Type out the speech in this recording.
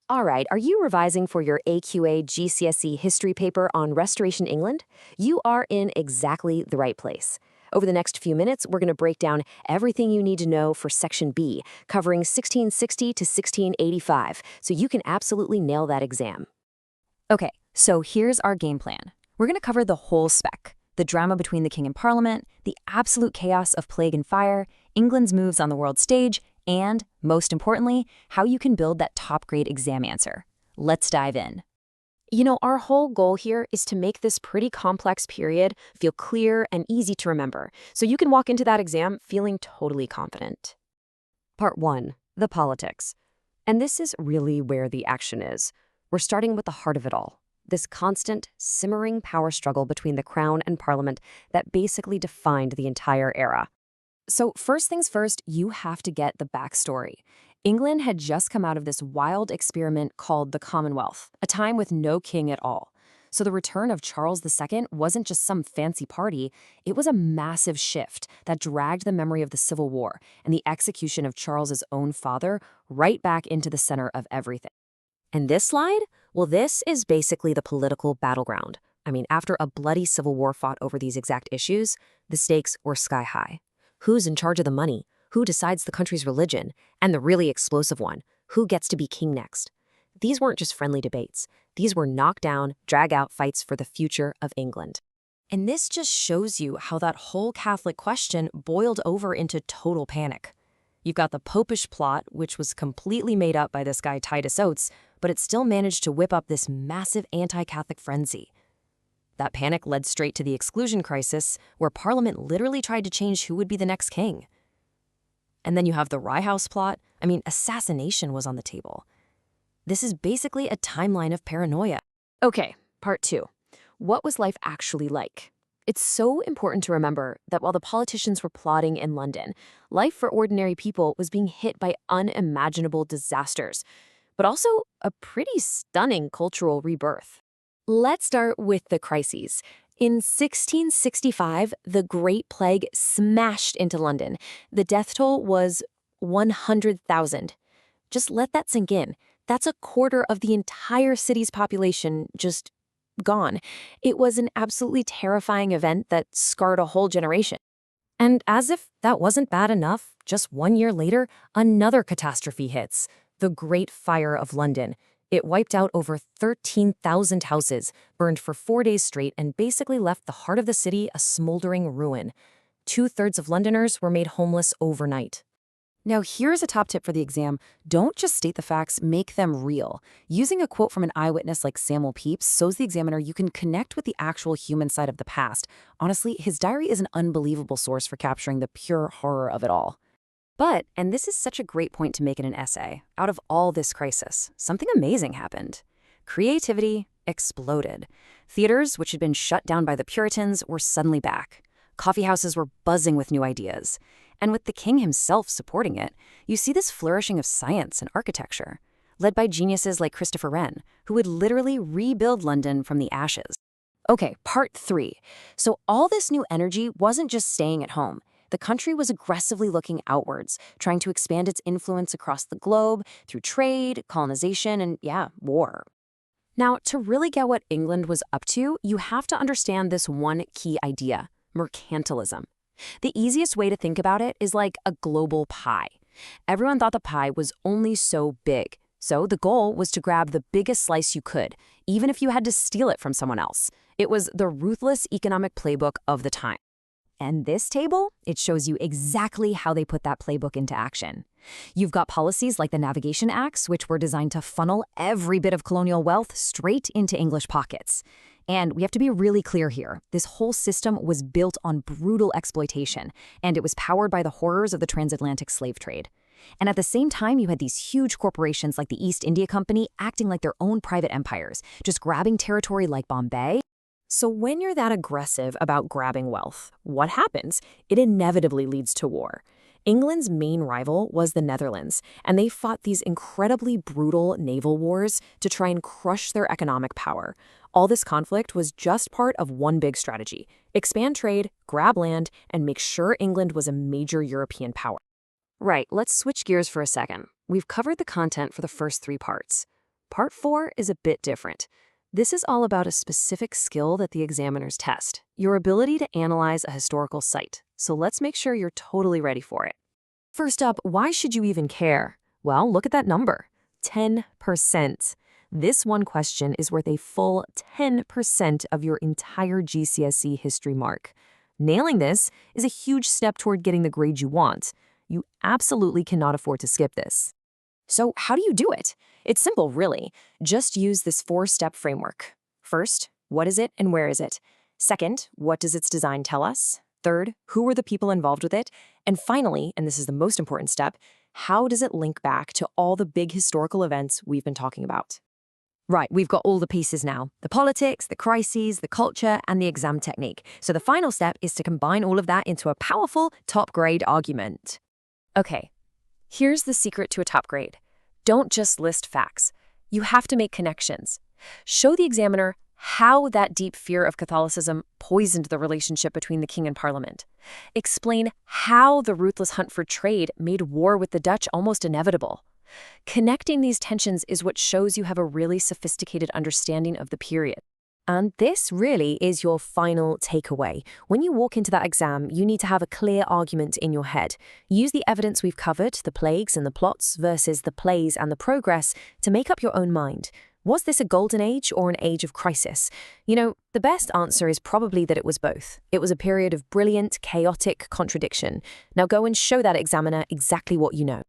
All right, are you revising for your AQA GCSE History paper on Restoration England? You are in exactly the right place. Over the next few minutes, we're going to break down everything you need to know for Section B, covering 1660 to 1685, so you can absolutely nail that exam. Okay, so here's our game plan. We're going to cover the whole spec: the drama between the king and parliament, the absolute chaos of plague and fire, England's moves on the world stage, and, most importantly, how you can build that top-grade exam answer. Let's dive in. You know, our whole goal here is to make this pretty complex period feel clear and easy to remember, so you can walk into that exam feeling totally confident. Part 1. The politics. And this is really where the action is. We're starting with the heart of it all. This constant, simmering power struggle between the crown and parliament that basically defined the entire era. So first things first, you have to get the backstory. England had just come out of this wild experiment called the Commonwealth, a time with no king at all. So the return of Charles II wasn't just some fancy party, it was a massive shift that dragged the memory of the Civil War and the execution of Charles's own father right back into the center of everything. And this slide? Well, this is basically the political battleground. I mean, after a bloody civil war fought over these exact issues, the stakes were sky high. Who's in charge of the money? Who decides the country's religion? And the really explosive one, who gets to be king next? These weren't just friendly debates. These were knockdown, drag-out fights for the future of England. And this just shows you how that whole Catholic question boiled over into total panic. You've got the popish plot, which was completely made up by this guy Titus Oates, but it still managed to whip up this massive anti-Catholic frenzy. That panic led straight to the exclusion crisis, where Parliament literally tried to change who would be the next king. And then you have the Rye House plot. I mean, assassination was on the table. This is basically a timeline of paranoia. Okay, part 2. What was life actually like? It's so important to remember that while the politicians were plotting in London, life for ordinary people was being hit by unimaginable disasters, but also a pretty stunning cultural rebirth. Let's start with the crises. In 1665, the Great Plague smashed into London. The death toll was 100,000. Just let that sink in. That's a quarter of the entire city's population just gone. It was an absolutely terrifying event that scarred a whole generation. And as if that wasn't bad enough, just 1 year later, another catastrophe hits: the Great Fire of London. It wiped out over 13,000 houses, burned for 4 days straight, and basically left the heart of the city a smoldering ruin. 2/3 of Londoners were made homeless overnight. Now, here's a top tip for the exam. Don't just state the facts, make them real. Using a quote from an eyewitness like Samuel Pepys shows the examiner you can connect with the actual human side of the past. Honestly, his diary is an unbelievable source for capturing the pure horror of it all. But, and this is such a great point to make in an essay, out of all this crisis, something amazing happened. Creativity exploded. Theaters, which had been shut down by the Puritans, were suddenly back. Coffee houses were buzzing with new ideas. And with the king himself supporting it, you see this flourishing of science and architecture, led by geniuses like Christopher Wren, who would literally rebuild London from the ashes. Okay, part 3. So all this new energy wasn't just staying at home. The country was aggressively looking outwards, trying to expand its influence across the globe through trade, colonization, and war. Now, to really get what England was up to, you have to understand this one key idea: mercantilism. The easiest way to think about it is like a global pie. Everyone thought the pie was only so big, so the goal was to grab the biggest slice you could, even if you had to steal it from someone else. It was the ruthless economic playbook of the time. And this table, it shows you exactly how they put that playbook into action. You've got policies like the Navigation Acts, which were designed to funnel every bit of colonial wealth straight into English pockets. And we have to be really clear here. This whole system was built on brutal exploitation, and it was powered by the horrors of the transatlantic slave trade. And at the same time, you had these huge corporations like the East India Company acting like their own private empires, just grabbing territory like Bombay. So when you're that aggressive about grabbing wealth, what happens? It inevitably leads to war. England's main rival was the Netherlands, and they fought these incredibly brutal naval wars to try and crush their economic power. All this conflict was just part of one big strategy: expand trade, grab land, and make sure England was a major European power. Right, let's switch gears for a second. We've covered the content for the first 3 parts. Part 4 is a bit different. This is all about a specific skill that the examiners test, your ability to analyze a historical site. So let's make sure you're totally ready for it. First up, why should you even care? Well, look at that number, 10%. This one question is worth a full 10% of your entire GCSE history mark. Nailing this is a huge step toward getting the grade you want. You absolutely cannot afford to skip this. So how do you do it? It's simple, really. Just use this 4-step framework. First, what is it and where is it? Second, what does its design tell us? Third, who were the people involved with it? And finally, and this is the most important step, how does it link back to all the big historical events we've been talking about? Right, we've got all the pieces now. The politics, the crises, the culture, and the exam technique. So the final step is to combine all of that into a powerful top-grade argument. Okay, here's the secret to a top grade. Don't just list facts. You have to make connections. Show the examiner how that deep fear of Catholicism poisoned the relationship between the king and Parliament. Explain how the ruthless hunt for trade made war with the Dutch almost inevitable. Connecting these tensions is what shows you have a really sophisticated understanding of the period. And this really is your final takeaway. When you walk into that exam, you need to have a clear argument in your head. Use the evidence we've covered, the plagues and the plots versus the plays and the progress, to make up your own mind. Was this a golden age or an age of crisis? You know, the best answer is probably that it was both. It was a period of brilliant, chaotic contradiction. Now go and show that examiner exactly what you know.